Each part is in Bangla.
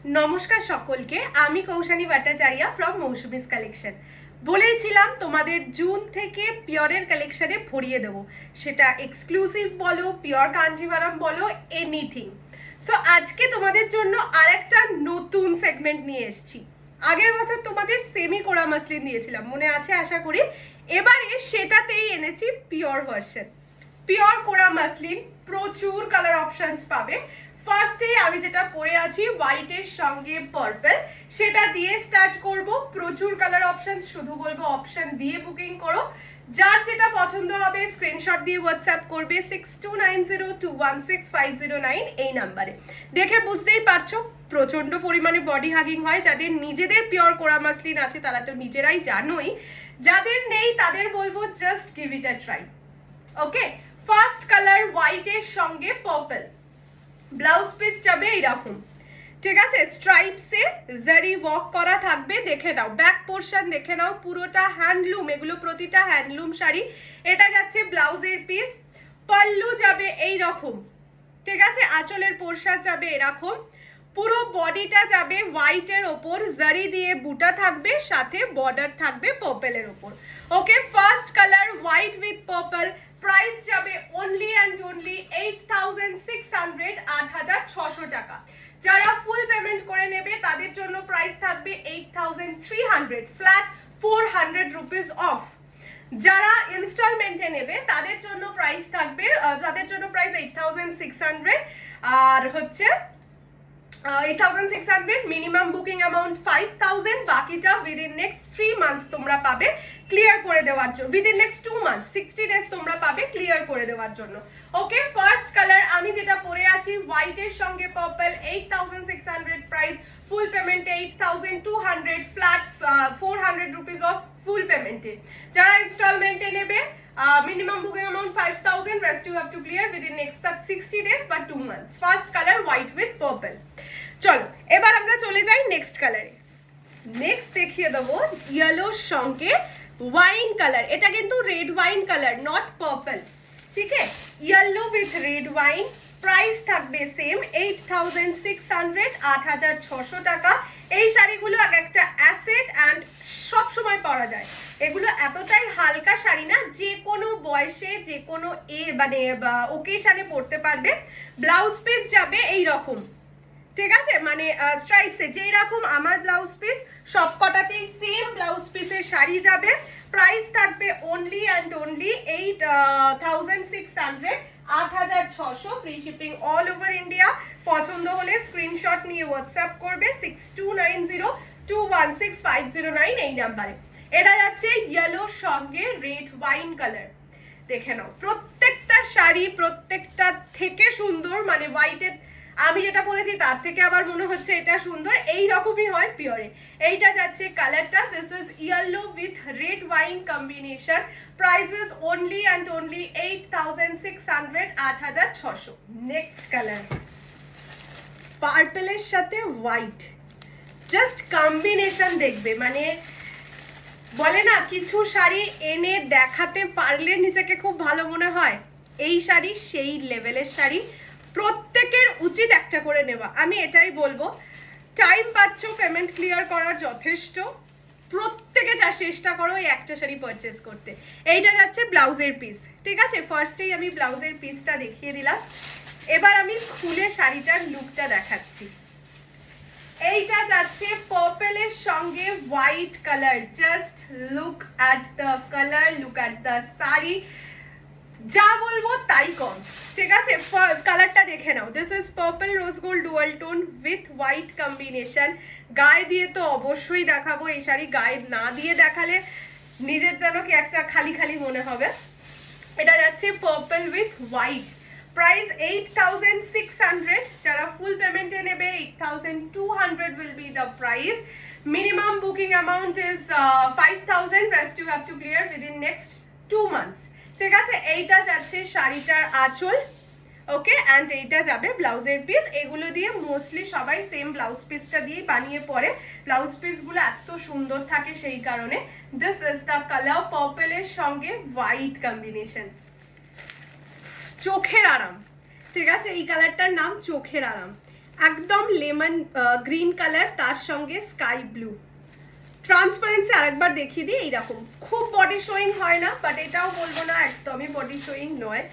নমস্কার সকলকে, আমি কৌশানী ভট্টাচার্য ফ্রম মৌসুমিস কালেকশন। বলেছিলাম তোমাদের জুন থেকে পিওরের কালেকশনে ভরিয়ে দেবো, সেটা এক্সক্লুসিভ বলো, পিওর কাঞ্জিভারাম বলো, এনিথিং। সো আজকে তোমাদের জন্য আরেকটা নতুন সেগমেন্ট নিয়ে এসেছি। আগের বছর তোমাদের সেমি কোরা মাসলিন দিয়েছিলাম, মনে আছে আশা করি। এবারে সেটাতেই এনেছি pure version. Pure kora muslin, প্রচুর কালার অপশনস পাবে। ফার্স্টে আমি যেটা পরে আছি হোয়াইটের সঙ্গে পার্পল, সেটা দিয়ে স্টার্ট করব। প্রচুর কালার অপশন, শুধু বলবো অপশন দিয়ে বুকিং করো। যার যেটা পছন্দ হবে স্ক্রিনশট দিয়ে হোয়াটসঅ্যাপ করবে 6290216509 এই নাম্বারে। দেখে বুঝতেই পারছো প্রচন্ড পরিমাণে বডি হাগিং হয়। যাদের নিজেদের পিওর কোরা মাসলিন আছে তারা তো নিজেরাই জানোই, যাদের নেই তাদের বলবো just give it a try. Okay, first colour হোয়াইটের সঙ্গে পার্পল। ব্লাউজ পিস যাবে এইরকম, ঠিক আছে, স্ট্রাইপসে জারি ওয়ার্ক করা থাকবে। দেখে নাও ব্যাক পোর্শন, দেখে নাও পুরোটা হ্যান্ডলুম, এগুলো প্রতিটা হ্যান্ডলুম শাড়ি। এটা যাচ্ছে ব্লাউজের পিস। পাল্লু যাবে এইরকম, ঠিক আছে, আঁচলের পোর্শন যাবে এরকম। পুরো বডিটা যাবে হোয়াইটের ওপর, জারি দিয়ে বুটা থাকবে, সাথে বর্ডার থাকবে পার্পলের ওপর। Okay, first colour white with purple. Price যাবে অনলি অ্যান্ড অনলি 8600, 8600 টাকা। যারা ফুল পেমেন্ট করে নেবে তাদের জন্য প্রাইস থাকবে 8300, ফ্ল্যাট 400 রুপিস অফ। যারা ইনস্টলমেন্টে নেবে তাদের জন্য প্রাইস থাকবে, তাদের জন্য প্রাইস 8600 আর হচ্ছে 8600, মিনিমাম বুকিং অ্যামাউন্ট 5000, বাকিটা উইদিন নেক্সট 3 মান্থস তোমরা পাবে ক্লিয়ার করে দেওয়ার জন্য। উইদিন নেক্সট 2 মান্থস 60 ডেজ তোমরা পাবে ক্লিয়ার করে দেওয়ার জন্য। ওকে, ফার্স্ট কালার আমি যেটা পরে আছি হোয়াইটের সঙ্গে পার্পল, 8600 প্রাইস, ফুল পেমেন্টে 8200, ফ্ল্যাট 400 রুপিস অফ ফুল পেমেন্টে। যারা ইনস্টলমেন্টে নেবে minimum booking amount 5000, rest you have to clear within next 60 days বা 2 months. First color white with purple. চলো এবার আমরা চলে যাই নেক্সট কালারে। নেক্সট দেখিয়ে দেবো ইয়েলোর সঙ্গে ওয়াইন কালার। এটা কিন্তু red wine colour, not purple, ঠিক আছে। Yellow with red wine, price থাকবে সেম 8600, 8600 টাকা। এই শাড়িগুলো এক একটা অ্যাসেট অ্যান্ড সব সময় পরা যায়। এগুলো এতটাই হালকা শাড়ি না, যে কোনো বয়সে যে কোনো মানে ওকেশনে পরতে পারবে। ব্লাউজ পিস যাবে এই রকম, ঠিক আছে, মানে স্ট্রাইপসে যেই রকম আমার ব্লাউজ পিস সব কটাতেই সেম ব্লাউজ পিসের শাড়ি যাবে। প্রাইস থাকবে only and only 8600, 8600, free shipping all over India. পছন্দ হলে স্ক্রিনশট নিয়ে হোয়াটসঅ্যাপ করবে 6290216509 এই নাম্বারে। এটা যাচ্ছে ইয়েলোর সঙ্গে রেড ওয়াইন কালার। দেখে নাও প্রত্যেকটা শাড়ি প্রত্যেকটা থেকে সুন্দর, মানে হোয়াইটের আমি যেটা পরেছি তার থেকে আবার মনে হচ্ছে এটা সুন্দর, এই রকমই হয় পিওরে। এইটা যাচ্ছে কালারটা, this is yellow with red wine combination. Prices only and only 8600, 8600। Next colour পার্পলের সাথে হোয়াইট, জাস্ট কম্বিনেশন দেখবে, মানে বলে না কিছু শাড়ি এনে দেখাতে পারলে নিজেকে খুব ভালো মনে হয়, এই শাড়ি সেই লেভেলের শাড়ি। প্রত্যেকের উচিত একটা করে নেওয়া, আমি এটাই বলবো। টাইম পাচ্ছ পেমেন্ট ক্লিয়ার করার যথেষ্ট, প্রত্যেকে যা চেষ্টা করো এই একটা শাড়ি পারচেস করতে। এইটা যাচ্ছে ব্লাউজের পিস, ঠিক আছে। ফার্স্টেই আমি ব্লাউজের পিসটা দেখিয়ে দিলাম, এবার আমি খুলে শাড়িটার লুকটা দেখাচ্ছি। এইটা যাচ্ছে পার্পলের সঙ্গে white colour. Just look at the colour, look at the sari, যা বলবো তাই কম, ঠিক আছে। কালারটা দেখে নাও, this is purple rose gold dual tone with white combination. গায়ে দিয়ে তো অবশ্যই দেখাবো এই শাড়ি, গায়ে না দিয়ে দেখালে নিজের যেন কি একটা খালি খালি মনে হবে। এটা যাচ্ছে পার্পল উইথ হোয়াইট, প্রাইস 8600। যারা ফুল পেমেন্টে নেবে 8200 will be the price. Minimum booking amount is 5000, rest you have to clear within next 2 months, ঠিক আছে। এইটা যাচ্ছে শাড়িটার আঁচল, ওকে, অ্যান্ড এইটা যাবে ব্লাউজের পিস। এগুলো দিয়ে মোস্টলি সবাই সেম ব্লাউজ পিসটা দিয়ে বানিয়ে পরে, ব্লাউজ পিসগুলো এত সুন্দর থাকে সেই কারণে। দিস ইজ দ্য কালার, পার্পলের সঙ্গে হোয়াইট কম্বিনেশন, চোখের আরাম, ঠিক আছে। এই কালারটার নাম চোখের আরাম। একদম লেমন গ্রিন কালার, তার সঙ্গে স্কাই ব্লু। ট্রান্সপারেন্সি আরেকবার দেখিয়ে দিই, এইরকম খুব বডি শোয়িং হয় না, বাট এটাও বলবো না একদমই বডি শোয়িং নয়।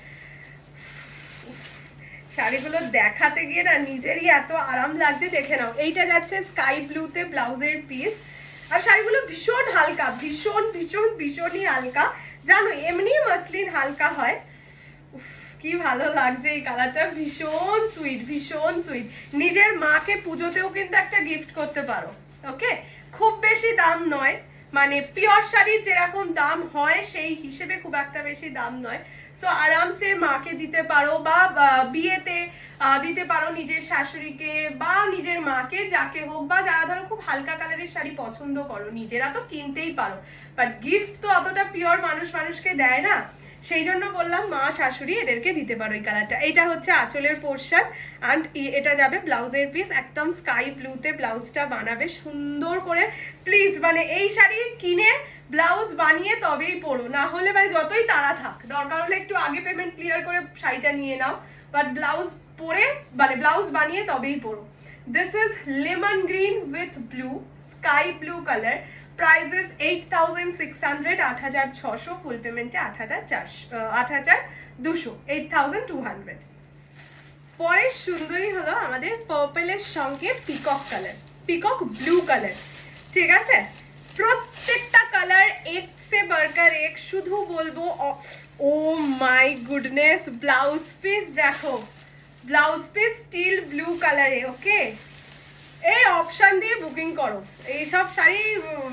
শাড়িগুলো দেখাতে গিয়ে না নিজেরই এত আরাম লাগছে, দেখে নাও। এইটা যাচ্ছে স্কাই ব্লুতে ব্লাউজের পিস, আর শাড়িগুলো ভীষণ হালকা, ভীষণ ভীষণ ভীষণই হালকা। জানো এমনি মাসলিন হালকা হয়। কি ভালো লাগছে এই কালারটা, ভীষণ সুইট, ভীষণ সুইট। নিজের মাকে পুজোতেও কিন্তু একটা গিফট করতে পারো। ওকে, খুব বেশি দাম নয়, মানে পিওর শাড়ির যেরকম দাম হয় সেই হিসেবে খুব একটা বেশি দাম নয়। সো আরামসে মাকে দিতে পারো, বা বিয়েতে দিতে পারো নিজের শাশুড়িকে বা নিজের মাকে, যাকে হোক। বা যারা ধরো খুব হালকা কালারের শাড়ি পছন্দ করো, নিজেরা তো কিনতেই পারো, বাট গিফট তো অতটা পিওর মানুষকে দেয় না, সেই জন্য বললাম মা শাশুড়ি এদেরকে দিতে পারো এই কালারটা। এটা হচ্ছে আঁচলের পোর্শন, অ্যান্ড এটা যাবে ব্লাউজের পিস। একদম স্কাই ব্লুতে ব্লাউজটা বানাবে সুন্দর করে। প্লিজ মানে এই শাড়ি কিনে ব্লাউজ বানিয়ে তবেই পরো, না হলে মানে যতই তাড়া থাক, দরকার হলে একটু আগে পেমেন্ট ক্লিয়ার করে শাড়িটা নিয়ে নাও, বাট ব্লাউজ পরে মানে ব্লাউজ বানিয়ে তবেই পরো। This is lemon green with blue, sky blue colour. Price is 8600, 8600, full পেমেন্টে 8200, 8200। পরের সুন্দরী হলো আমাদের পার্পলের সঙ্গে peacock colour, peacock blue colour. ঠিক আছে, প্রত্যেকটা কালার এক সে বাড়কর এক, শুধু বলবো ও মাই গুডনেস, ব্লাউজ পিস দেখো, ব্লাউজ পিস স্টিল ব্লু কালারে। ওকে, এই অপশন দিয়ে বুকিং করো, এইসব শাড়ি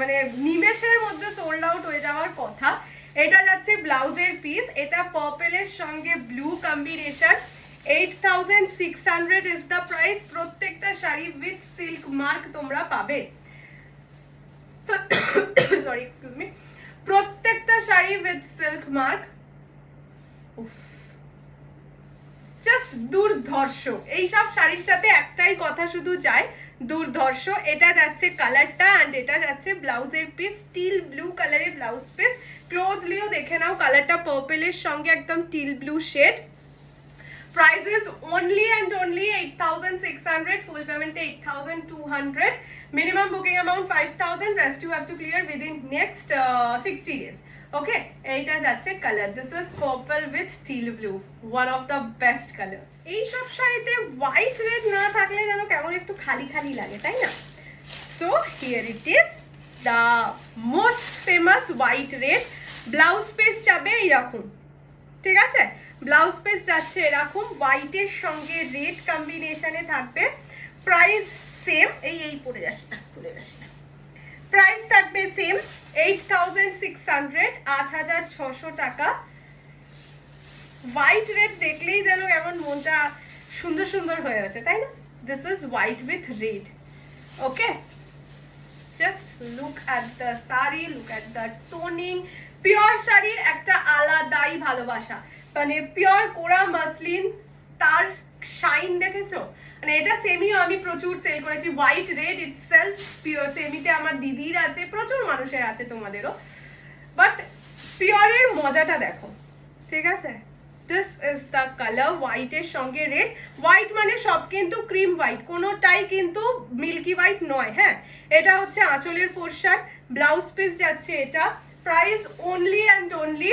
মানে নিমেষের মধ্যে সোল্ড আউট হয়ে যাওয়ার কথা। এটা যাচ্ছে ব্লাউজের পিস, এটা পার্পলের সঙ্গে blue combination. 8600 is the price. প্রত্যেকটা শাড়ি উইথ সিল্ক মার্ক তোমরা পাবে। Sorry, excuse me. প্রত্যেকটা sari with silk mark, just দুর্ধর্ষ। এইসব শাড়ির সাথে একটাই কথা শুধু যায়, দুর্ধর্ষ। এটা যাচ্ছে কালারটা, অ্যান্ড এটা যাচ্ছে ব্লাউজের পিস, স্টিল ব্লু কালারে ব্লাউজ পিস। ক্লোজলিও দেখে নাও, কালারটা পার্পলের সঙ্গে একদম teal blue shade. Price is only and only 8600, full payment 8200, minimum booking amount 5000, rest you have to clear within next 60 days. Okay, এইটা যাচ্ছে colour, this is purple with teal blue, one of the best color. এই সব শাড়িতে হোয়াইট রেড না থাকলে যেন কেমন একটু খালি খালি লাগে, তাই না? So here it is, the most famous white red. Blouse piece যাবে এইরকম, ঠিক আছে, ব্লাউজ পিস যাচ্ছে এরকম, হোয়াইটের সঙ্গে রেড কম্বিনেশনে থাকবে। প্রাইস সেম, এই পড়ে যাচ্ছে না, পড়ে যাচ্ছে না। প্রাইস থাকবে সেম, 8600, 8600 টাকা। হোয়াইট রেড দেখলেই যেন এমন মনটা সুন্দর সুন্দর হয়ে আছে, তাই না? This is white with red. Okay, just look at the sari, look at the toning. Pure শাড়ির একটা আলাদাই ভালোবাসা, মানে পিওর কোরা মাসলিন, তার শাইন দেখেছো? মানে এটা সেমিও আমি প্রচুর সেল করেছি, হোয়াইট রেড ইটসেলফ পিওর। সেমিতে আমার দিদির আছে, প্রচুর মানুষের আছে, তোমাদেরও, বাট পিওরের মজাটা দেখো, ঠিক আছে? দিস ইজ দ্য কালার, হোয়াইটের সঙ্গে রেড। হোয়াইট মানে সব কিন্তু ক্রিম হোয়াইট, কোনোটাই কিন্তু মিল্কি হোয়াইট নয়। হ্যাঁ, এটা হচ্ছে আঁচলের পোর্শন, ব্লাউজ পিস যাচ্ছে এটা। প্রাইস অনলি অ্যান্ড অনলি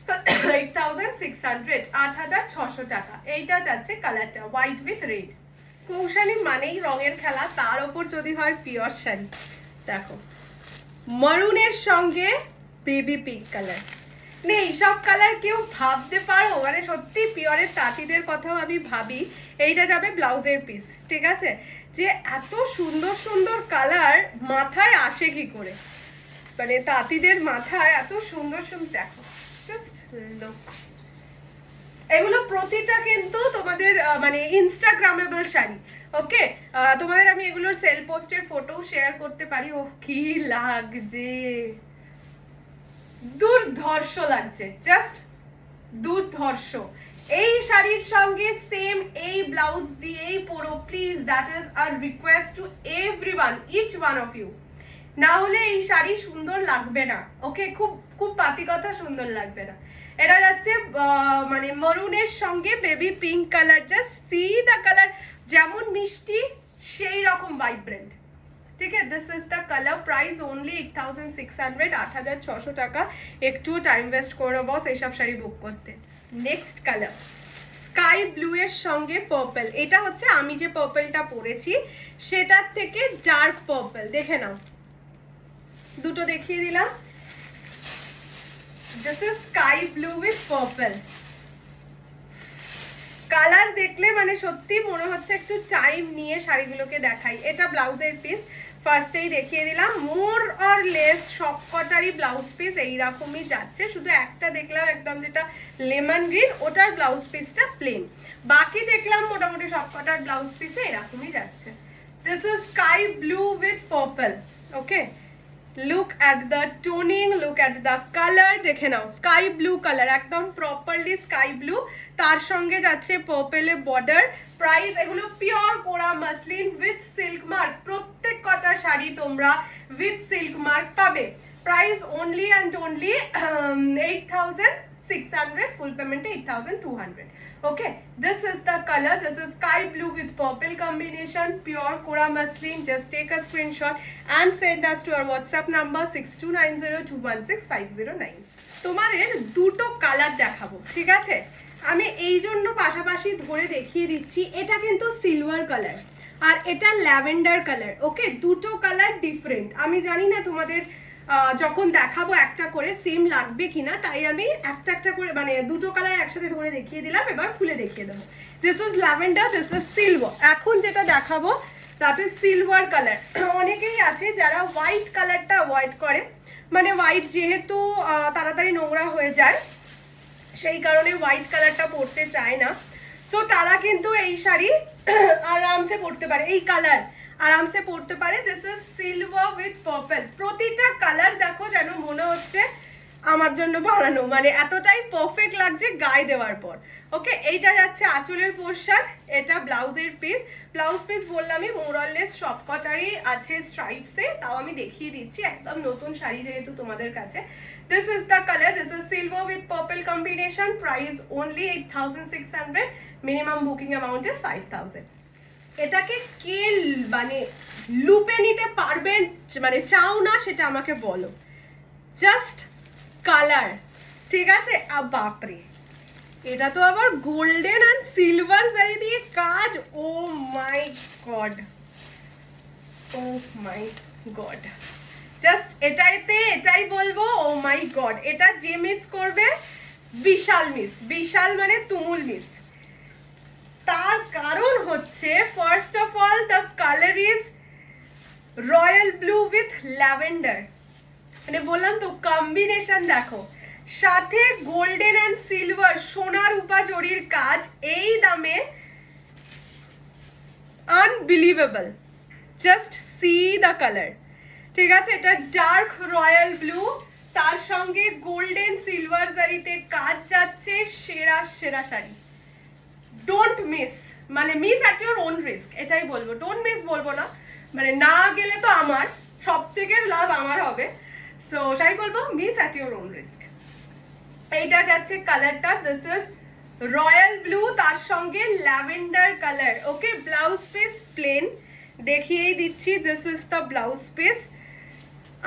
8600, 8600 টাকা। এইটা যাচ্ছে কালারটা, হোয়াইট উইথ রেড। কৌশানি মানেই রঙের খেলা, তার ওপর যদি হয় পিওর শাড়ি। দেখো, মারুনের সঙ্গে বেবি পিঙ্ক কালার, নেই সব কালার কেউ ভাবতে পারো? মানে সত্যি পিওরের তাঁতিদের কথাও আমি ভাবি। এইটা যাবে ব্লাউজের পিস, ঠিক আছে? যে এত সুন্দর সুন্দর কালার মাথায় আসে কি করে, মানে তাঁতিদের মাথায় এত সুন্দর সুন্দর, দেখো জাস্ট লুক। এগুলো প্রতিটা কিন্তু তোমাদের মানে ইনস্টাগ্রামেবল শাড়ি। ওকে, তোমাদের আমি এগুলোর সেল পোস্টের ফটো শেয়ার করতে পারি। ও কি লাগছে, দুর্ধর্ষ লাগছে, জাস্ট দুর্ধর্ষ। এই শাড়ির সঙ্গে সেম এই ব্লাউজ দিয়েই পরো please, that is a request to everyone, each one of you. না হলে এই শাড়ি সুন্দর লাগবে না। ওকে, খুব খুব পাতি কথা, সুন্দর লাগবে না। এটা যাচ্ছে মানে মরুনের সঙ্গে baby pink colour, just see the colour, যেমন মিষ্টি সেই রকম ভাইব্রেন্ট। ঠিক আছে, this is the colour, price only 8600, 8600 টাকা। একটু টাইম ওয়েস্ট করো না বস এইসব শাড়ি বুক করতে। নেক্সট কালার স্কাই ব্লু এর সঙ্গে পার্পল, এটা হচ্ছে আমি যে পার্পলটা পরেছি সেটার থেকে ডার্ক পার্পল, দেখে নাও, দুটো দেখিয়ে দিলাম। This is sky blue with purple. Colour দেখলে মানে সত্যি মনে হচ্ছে একটু টাইম নিয়ে শাড়িগুলোকে দেখাই। এটা ব্লাউজের পিস, ফার্স্টেই দেখিয়ে দিলাম, মোর অর লেস সবকটারই ব্লাউজ পিস এইরকমই যাচ্ছে, শুধু একটা দেখলাম একদম যেটা লেমন গ্রিন, ওটার ব্লাউজ পিসটা প্লেন, বাকি দেখলাম মোটামুটি সবকটার ব্লাউজ পিসে এরকমই যাচ্ছে। This is sky blue with purple. Okay, look at the toning, look at the colour, দেখে নাও স্কাই ব্লু কালার, একদম প্রপারলি স্কাই ব্লু, তার সঙ্গে যাচ্ছে পার্পেলে বর্ডার। প্রাইস এগুলো pure kora muslin with silk mark, প্রত্যেক কটা শাড়ি তোমরা উইথ সিল্ক মার্ক পাবে। Price only and only 8600, full পেমেন্টে 8200। Okay, this is the color, this is sky blue with purple combination, pure Kora muslin. Just take a screenshot and send us to our WhatsApp number 6290216509. তোমাদের দুটো কালার দেখাবো, ঠিক আছে? আমি এই জন্য পাশাপাশি ধরে দেখিয়ে দিচ্ছি, এটা কিন্তু সিলভার কালার আর এটা ল্যাভেন্ডার কালার। ওকে, দুটো কালার ডিফারেন্ট। আমি জানি না তোমাদের যখন দেখাবো একটা করে সেম লাগবে কিনা, তাই আমি একটা একটা করে মানে দুটো কালার একসাথে ধরে দেখিয়ে দিলাম, এবার খুলে দেখিয়ে দেবো। This is lavender, this is silver. এখন যেটা দেখাবো তাতে সিলভার কালার। অনেকেই আছে যারা হোয়াইট কালারটা অ্যাভয়েড করে, মানে হোয়াইট যেহেতু তাড়াতাড়ি নোংরা হয়ে যায় সেই কারণে হোয়াইট কালারটা পরতে চায় না, সো তারা কিন্তু এই শাড়ি আরামসে পরতে পারে, এই কালার আরামসে পরতে পারে। This is silver with purple. প্রতিটা কালার দেখো যেন মনে হচ্ছে আমার জন্য বানানো, মানে এতটাই পারফেক্ট লাগছে গায়ে দেওয়ার পর। ওকে, এইটা যাচ্ছে আঁচলের পোর্শন, এটা ব্লাউজের পিস। ব্লাউজ পিস বললামই মোরাললেস সবকটারই আছে স্ট্রাইপসে, তাও আমি দেখিয়ে দিচ্ছি, একদম নতুন শাড়ি যেহেতু তোমাদের কাছে। This is the colour, this is silver with purple combination, price only 8600, minimum booking amount is 5000। এটাকে কে মানে লুপে নিতে পারবেন মানে চাও না সেটা আমাকে বলো, জাস্ট কালার, ঠিক আছে? বাপরে, এটা তো আবার গোল্ডেন অ্যান্ড সিলভার জারি দিয়ে কাজ, ও মাই গড, ও মাই গড, জাস্ট এটাই বলবো, ও মাই গড। এটা যে মিস করবে বিশাল মিস, বিশাল মানে তুমুল মিস। তার কারণ হচ্ছে first of all the colour is royal blue with lavender, মানে বললাম তো কম্বিনেশন দেখো, সাথে গোল্ডেন অ্যান্ড সিলভার সোনার উপা জড়ির কাজ, এই দামে unbelievable. Just see the colour, ঠিক আছে? এটা ডার্ক রয়্যাল ব্লু, তার সঙ্গে গোল্ডেন সিলভার জারিতে কাজ যাচ্ছে, সেরা সেরা শাড়ি। ডোন্ট মিস, মানে miss at your own risk, এটাই বলবো। ডোন্ট মিস বলবো না, মানে না গেলে তো আমার সব থেকে লাভ আমার হবে, সো শাড়ি বলবো miss at your own risk. এইটা যাচ্ছে কালারটা, দিস ইজ রয়্যাল ব্লু, তার সঙ্গে ল্যাভেন্ডার কালার। ওকে, ব্লাউজ পিস প্লেন দেখিয়েই দিচ্ছি, this is the blouse piece.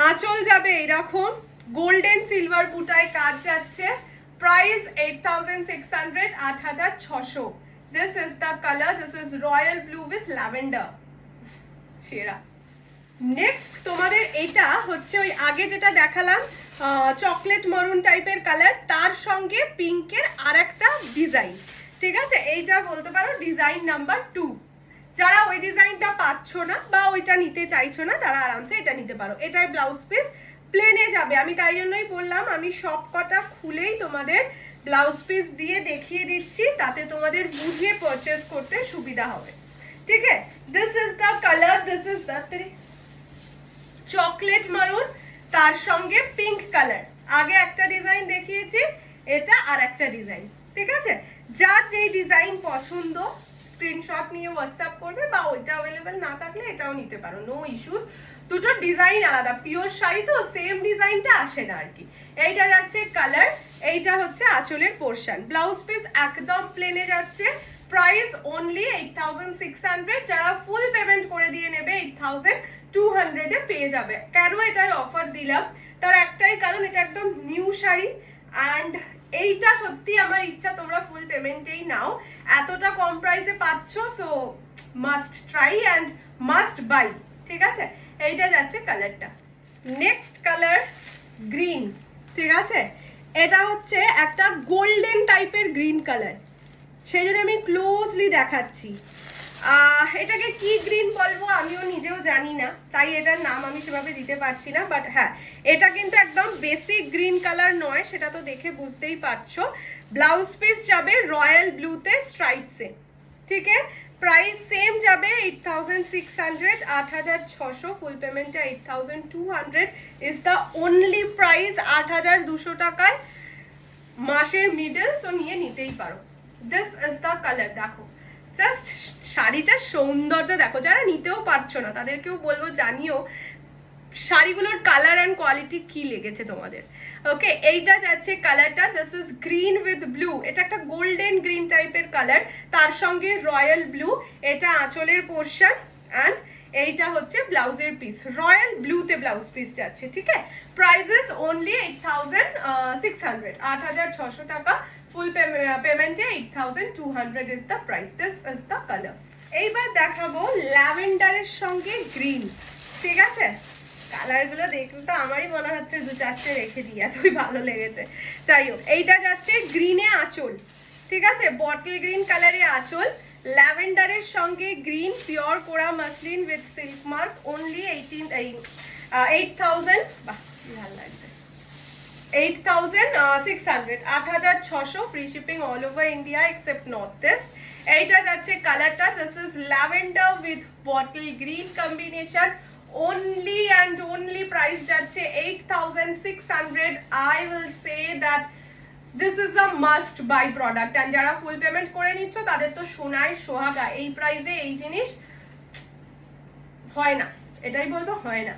আঁচল যাবে এরকম গোল্ডেন সিলভার বুটায় কাজ যাচ্ছে, price 8600, 8600। This is the colour, this is royal blue with lavender, সেরা। নেক্সট তোমাদের এটা হচ্ছে ওই আগে যেটা দেখালাম চকলেট মরুন টাইপের কালার, তার সঙ্গে পিঙ্কের আর একটা ডিজাইন, ঠিক আছে? এইটা বলতে পারো ডিজাইন নাম্বার 2। যারা ওই ডিজাইনটা পাচ্ছ না বা ওইটা নিতে চাইছো না তারা আরামসে এটা নিতে পারো। এটাই ব্লাউজ পিস প্লেনে যাবে, আমি তাই জন্যই বললাম আমি সব কটা খুলেই তোমাদের ব্লাউজ পিস দিয়ে দেখিয়ে দিচ্ছি, তাতে তোমাদের বুঝে পারচেস করতে সুবিধা হবে, ঠিক আছে? This is the colour, this is the chocolate মারুন, তার সঙ্গে পিঙ্ক কালার। আগে একটা ডিজাইন দেখিয়েছি, এটা আর একটা ডিজাইন, ঠিক আছে? যার যেই ডিজাইন পছন্দ স্ক্রিনশট নিয়ে হোয়াটসঅ্যাপ করবে, বা ওইটা অ্যাভেলেবেল না থাকলে এটাও নিতে পারো, নো ইস্যুস। দুটো ডিজাইন আলাদা, পিওর শাড়ি তো সেম ডিজাইনটা আসে না আর কি। এইটা যাচ্ছে কালার, এইটা হচ্ছে আঁচলের পোর্শন। ব্লাউজ পিস একদম প্লেনে যাচ্ছে, প্রাইস অনলি 8600। যারা ফুল পেমেন্ট করে দিয়ে নেবে 8200 এ পেয়ে যাবে। কেন এটাই অফার দিলাম, তার একটাই কারণ, এটা একদম নিউ শাড়ি অ্যান্ড এইটা সত্যি আমার ইচ্ছা তোমরা ফুল পেমেন্টেই নাও, এতটা কম প্রাইসে পাচ্ছ, so must try and must by. ঠিক আছে, এইটা যাচ্ছে কালারটা। নেক্সট কালার গ্রিন, ঠিক আছে, এটা হচ্ছে একটা গোল্ডেন টাইপের গ্রিন কালার, সেই জন্য আমি ক্লোজলি দেখাচ্ছি। এটাকে কি গ্রিন বলবো আমিও নিজেও জানি না, তাই এটার নাম আমি সেভাবে দিতে পারছি না, বাট হ্যাঁ এটা কিন্তু একদম বেসিক গ্রিন কালার নয়, সেটা তো দেখে বুঝতেই পারছো। ব্লাউজ পিস যাবে রয়্যাল ব্লুতে স্ট্রাইপসে, ঠিক আছে, প্রাইস সেম যাবে 8600, 8600, ফুল পেমেন্টে 8200 ইজ দ্য অনলি প্রাইস। 8200 টাকায় মাসের মিডল, সো নিয়ে নিতেই পারো। দিস ইজ দ্য কালার, দেখো জাস্ট শাড়িটার সৌন্দর্য দেখো, যারা নিতেও পারছো না তাদেরকেও বলবো জানিও শাড়িগুলোর কালার অ্যান্ড কোয়ালিটি কি লেগেছে তোমাদের। ওকে, এইটা যাচ্ছে কালারটা, this is green with blue, এটা একটা গোল্ডেন গ্রিন টাইপের কালার, তার সঙ্গে রয়্যাল ব্লু, এটা আঁচলের পোর্শন অ্যান্ড এইটা হচ্ছে ব্লাউজের পিস, রয়্যাল ব্লুতে ব্লাউজ পিস যাচ্ছে। ঠিক আছে, প্রাইসেস অনলি 8600, 8600 টাকা, ফুল পেমেন্টে 8200 is the price. This is the colour. এইবার দেখাবো ল্যাভেন্ডারের সঙ্গে গ্রিন, ঠিক আছে, কালারগুলো দেখলে তো আমারই মনে হচ্ছে দু চারটে রেখে দিই, এতই ভালো লেগেছে। যাই হোক, এইটা যাচ্ছে গ্রিনে আঁচল, ঠিক আছে, বটল গ্রিন কালারে আঁচল, ল্যাভেন্ডারের সঙ্গে green, pure kora muslin with silk mark, only 8000, বাহ ভালো লাগছে, 8600, 8600, free shipping all over India except north east. এইটা যাচ্ছে কালারটা, this is lavender with bottle green combination, only and only price যাচ্ছে 8600। I will say that this is a must buy product, and যারা ফুল পেমেন্ট করে নিচ্ছ তাদের তো সোনায় সোহাগা, এই প্রাইসে এই জিনিস হয় না, এটাই বলবো হয় না।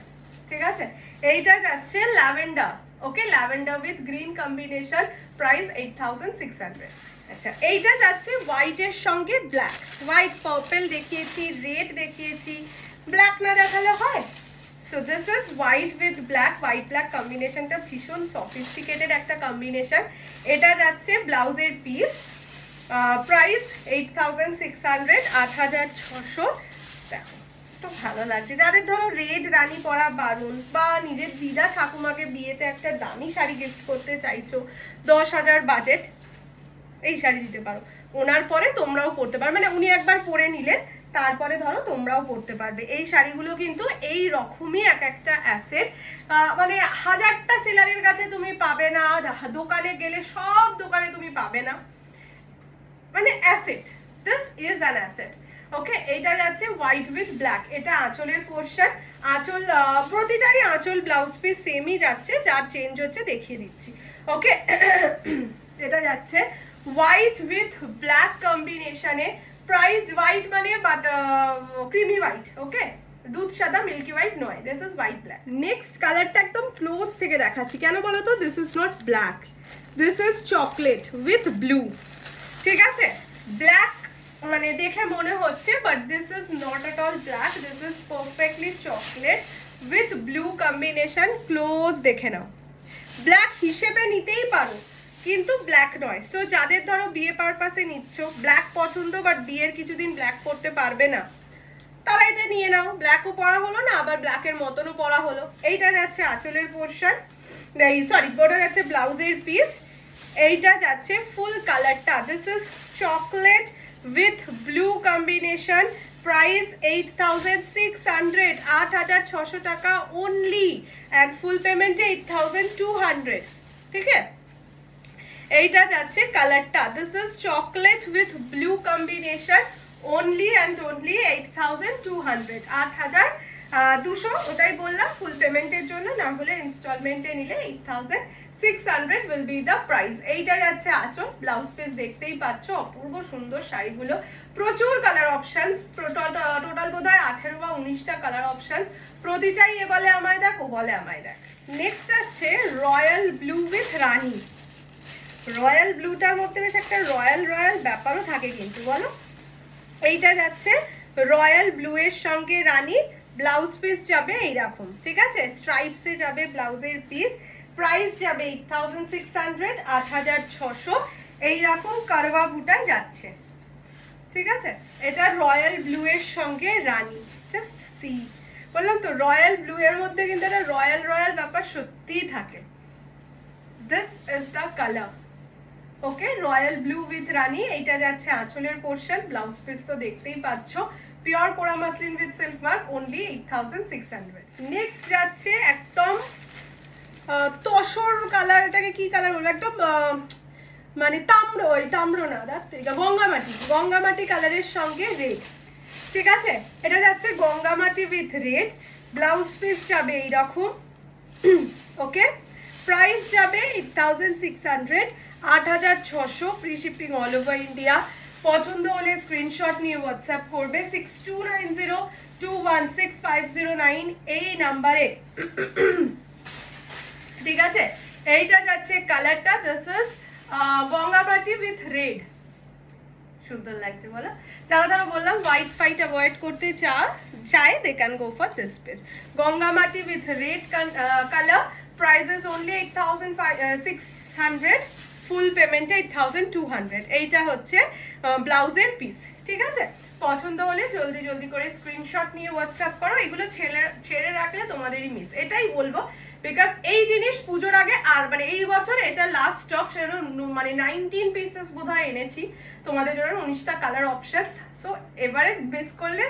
ঠিক আছে, এইটা যাচ্ছে lavender, okay, lavender with green combination, price 8600। আচ্ছা, এইটা যাচ্ছে হোয়াইটের সঙ্গে ব্ল্যাক, হোয়াইট পার্পল দেখিয়েছি, রেড দেখিয়েছি, ব্ল্যাক না দেখালে হয়। So this is white with black, white black কম্বিনেশনটা ভীষণ সফিস্টিকেটেড একটা কম্বিনেশন। এটা যাচ্ছে ব্লাউজের পিস, প্রাইস 8600, 8600। দেখো তো ভালো লাগছে, যাদের ধরো রেড রানী পরা বারণ, বা নিজের দিদা ঠাকুমাকে বিয়েতে একটা দামি শাড়ি গিফট করতে চাইছো, 10,000 বাজেট, এই শাড়ি দিতে পারো। ওনার পরে তোমরাও পরতে পারো, মানে উনি একবার পরে নিলেন, তারপরে ধরো তোমরাও পরতে পারবে। এই শাড়িগুলো কিন্তু এই রকমই এক একটা অ্যাসেট, মানে হাজারটা সেলারের কাছে তুমি পাবে না, দোকানে গেলে সব দোকানে তুমি পাবে না, মানে asset, this is an asset. Okay, এইটা যাচ্ছে হোয়াইট উইথ ব্ল্যাক, এটা আঁচলের পোর্শন, আঁচল প্রতিটারই আঁচল ব্লাউজ পিস সেমই যাচ্ছে, যার চেঞ্জ হচ্ছে দেখিয়ে দিচ্ছি। ওকে, এটা যাচ্ছে হোয়াইট উইথ ব্ল্যাক কম্বিনেশনে, প্রাইস হোয়াইট মানে বাট ক্রিমি হোয়াইট, ওকে, দুধ সাদা মিল্কি হোয়াইট নয়, this is white black. Next কালারটা একদম ক্লোজ থেকে দেখাচ্ছি, কেন বলো তো, this is not black, this is chocolate with blue. ঠিক আছে, ব্ল্যাক মানে দেখে মনে হচ্ছে, but this is not at all black, this is perfectly chocolate with blue combination. Close দেখে নাও, ব্ল্যাক হিসেবে নিতেই পারো কিন্তু ব্ল্যাক নয়। সো যাদের ধরো বিয়ে পারপাসে নিচ্ছ, ব্ল্যাক পছন্দ বাট বিয়ের কিছুদিন ব্ল্যাক পরতে পারবে না, তারা এটা নিয়ে নাও, ব্ল্যাকও পরা হলো না, আবার ব্ল্যাকের মতনও পরা হলো। এইটা যাচ্ছে আঁচলের পোর্শন, সরি ওটা যাচ্ছে ব্লাউজের পিস, এইটা যাচ্ছে ফুল কালারটা, this is chocolate with blue combination, price 8600, 8600 টাকা অনলি, অ্যান্ড ফুল পেমেন্টে 8200। ঠিক আছে, এইটা যাচ্ছে কালারটা, this is chocolate with blue combination, only and only 8200, 200 ওটাই বললাম ফুল পেমেন্টের জন্য, না হলে ইনস্টলমেন্টে নিলে 8600 will be the price। এইটা যাচ্ছে আঁচল, ব্লাউজ পিস দেখতেই পাচ্ছ, অপূর্ব সুন্দর শাড়িগুলো, প্রচুর কালার অপশনস, টোটাল বোধহয় 18 বা 19টা কালার অপশনস, প্রতিটাই এ বলে আমায় দেখ ও বলে আমায় দেখ। নেক্সট আছে royal blue with rani. Royal ব্লুটার মধ্যে বেশ একটা রয়্যাল রয়্যাল ব্যাপারও থাকে কিন্তু, বলো। এইটা যাচ্ছে রয়্যাল ব্লু এর সঙ্গে রানী, ব্লাউজ পিস যাবে এইরকম, ঠিক আছে, স্ট্রাইপসে যাবে ব্লাউজের পিস, প্রাইস যাবে 8600, 8600, এইরকম কারওয়া বুটায় যাচ্ছে, ঠিক আছে। এটা রয়্যাল ব্লু এর সঙ্গে রানী, জাস্ট সি, বললাম তো রয়্যাল ব্লু এর মধ্যে কিন্তু একটা রয়্যাল রয়্যাল ব্যাপার সত্যিই থাকে। This is the colour, okay, royal blue with rani. এইটা যাচ্ছে আঁচলের পোর্শন, ব্লাউজ পিস তো দেখতেই পাচ্ছ, pure kora muslin with silk mark, only 8600। Next যাচ্ছে একদম তসর কালার, এটাকে কি কালার বলবো, একদম মানে তাম্র, ওই তাম্র না, গঙ্গামাটি, গঙ্গামাটি কালারের সঙ্গে রেড, ঠিক আছে। এটা যাচ্ছে গঙ্গামাটি উইথ রেড, ব্লাউজ পিস যাবে এইরকম, ওকে, প্রাইস যাবে 8600, 8600, free shipping all over India. পছন্দ হলে স্ক্রিনশট নিয়ে হোয়াটসঅ্যাপ করবে 6290216509 এই নাম্বারে, ঠিক আছে। এইটা যাচ্ছে কালারটা, দিস ইজ গঙ্গামাটি উইথ রেড, সুন্দর লাগছে বলো। যারা ধরো বললাম হোয়াইট ফাইট অ্যাভয়েড করতে চায় they can go for this piece. Gangamati with red colour, prices only 8600, full পেমেন্টে 8200। এইটা হচ্ছে ব্লাউজের পিস, ঠিক আছে। পছন্দ হলে জলদি জলদি করে স্ক্রিনশট নিয়ে হোয়াটসঅ্যাপ করো, এগুলো ছেড়ে রাখলে তোমাদেরই মিস, এটাই বলবো, বিকজ এই জিনিস পুজোর আগে আর মানে এই বছর এটা লাস্ট স্টক, সেটা মানে 19 পিসেস বোধহয় এনেছি তোমাদের জন্য, 19টা কালার অপশনস, সো এবারে মিস করলে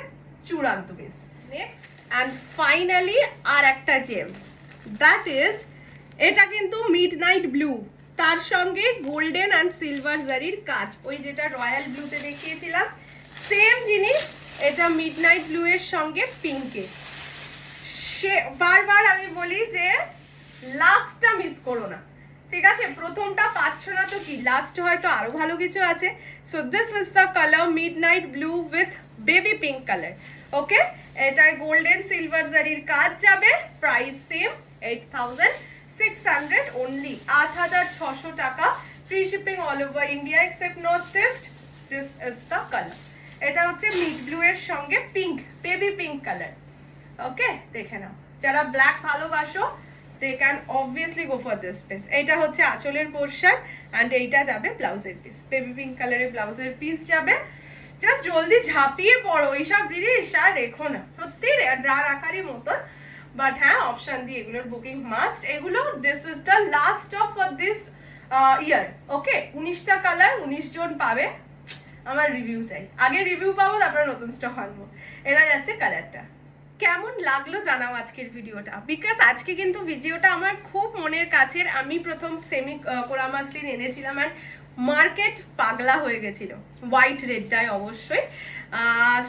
চূড়ান্ত মিস। নেক্সট অ্যান্ড ফাইনালি আর একটা জেম, দ্যাট ইজ, এটা কিন্তু মিডনাইট ব্লু, তার সঙ্গে গোল্ডেন অ্যান্ড সিলভার জারির কাজ, ওই যেটা রয়্যাল ব্লুতে দেখিয়েছিলাম সেম জিনিস, এটা মিডনাইট ব্লু এর সঙ্গে পিঙ্কে। সে বারবার আমি বলি যে লাস্টটা মিস করো না, ঠিক আছে, প্রথমটা পাচ্ছ না তো কি, লাস্ট হয়তো আরো ভালো কিছু আছে। So this is the colour midnight blue with baby pink colour, okay. এটায় গোল্ডেন সিলভার জারির কাজ যাবে, প্রাইস সেম 8600 অনলি, 8600 টাকা, free shipping all over India except north east. This is the colour, এটা হচ্ছে মিড ব্লু এর সঙ্গে পিঙ্ক, বেবি পিঙ্ক কালার, ওকে। দেখে নাও, যারা ব্ল্যাক ভালোবাসো they can obviously go for this piece। এটা হচ্ছে আঁচলের পোরশন এন্ড এইটা যাবে ব্লাউজের পিস, বেবি পিঙ্ক কালারের ব্লাউজের পিস যাবে। জাস্ট জলদি ঝাঁপিয়ে পড়ো, এইসব জিনিস আর রেখো না, সত্যি রাখারই মতো, বাট হ্যাঁ অপশন দিয়ে এগুলোর বুকিং মাস্ট। এগুলো this is the last of for this year, okay. 19টা কালার, 19 জন পাবে, আমার রিভিউ চাই, আগে রিভিউ পাবো তারপরে নতুন স্টক আনবো। এটা যাচ্ছে কালারটা। কেমন লাগলো জানাও আজকের ভিডিওটা, বিকজ আজকে কিন্তু ভিডিওটা আমার খুব মনের কাছের। আমি প্রথম সেমি কোরা মাসলিন এনেছিলাম আর মার্কেট পাগলা হয়ে গেছিল হোয়াইট রেডটায় অবশ্যই।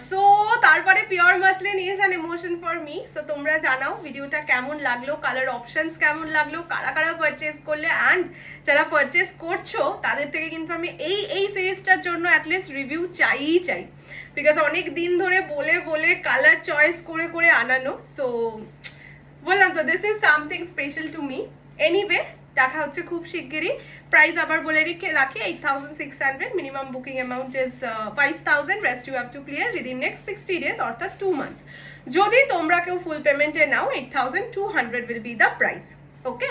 সো তারপরে pure muslin is an emotion for me. So তোমরা জানাও ভিডিওটা কেমন লাগলো, কালার অপশনস কেমন লাগলো, কারা কারা পারচেস করলে, অ্যান্ড যারা পারচেস করছো তাদের থেকে কিন্তু আমি এই সিরিজটার জন্য অ্যাটলিস্ট রিভিউ চাই, বিকজ অনেক দিন ধরে বলে কালার চয়েস করে আনানো। সো বললাম তো this is something special to me. Anyway দেখা হচ্ছে খুব শিগগিরই। প্রাইস আবার বলে রাখি 8600, minimum booking amount is 5000, rest you have to clear within next 60 days, অর্থাৎ 2 months। যদি তোমরা কেউ ফুল পেমেন্টে নাও 8200 উইল বি দ্য প্রাইস, ওকে।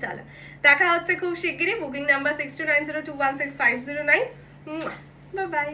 চলো দেখা হচ্ছে খুব শিগগিরই। Booking number 6290216509। Bye bye.